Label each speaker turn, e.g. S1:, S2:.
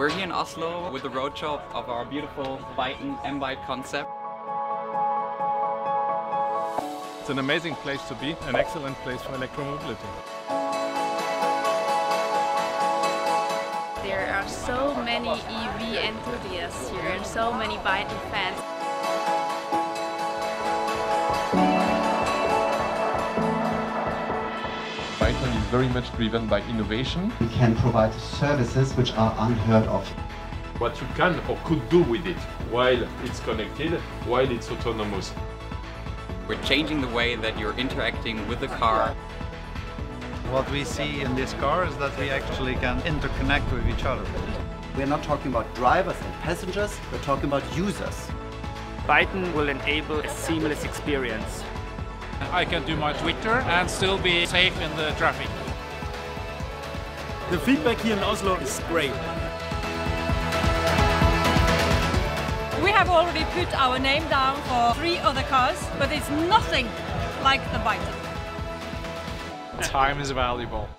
S1: We're here in Oslo with the roadshow of our beautiful BYTON M-Byte Concept.
S2: It's an amazing place to be, an excellent place for electromobility.
S3: There are so many EV enthusiasts here and so many BYTON fans.
S4: BYTON is very much driven by innovation.
S5: We can provide services which are unheard of.
S6: What you can or could do with it while it's connected, while it's autonomous.
S1: We're changing the way that you're interacting with the car.
S7: What we see in this car is that we actually can interconnect with each other.
S5: We're not talking about drivers and passengers, we're talking about users.
S8: BYTON will enable a seamless experience.
S9: I can do my Twitter and still be safe in the traffic.
S10: The feedback here in Oslo is great.
S11: We have already put our name down for 3 other cars, but it's nothing like the BYTON.
S9: Time is valuable.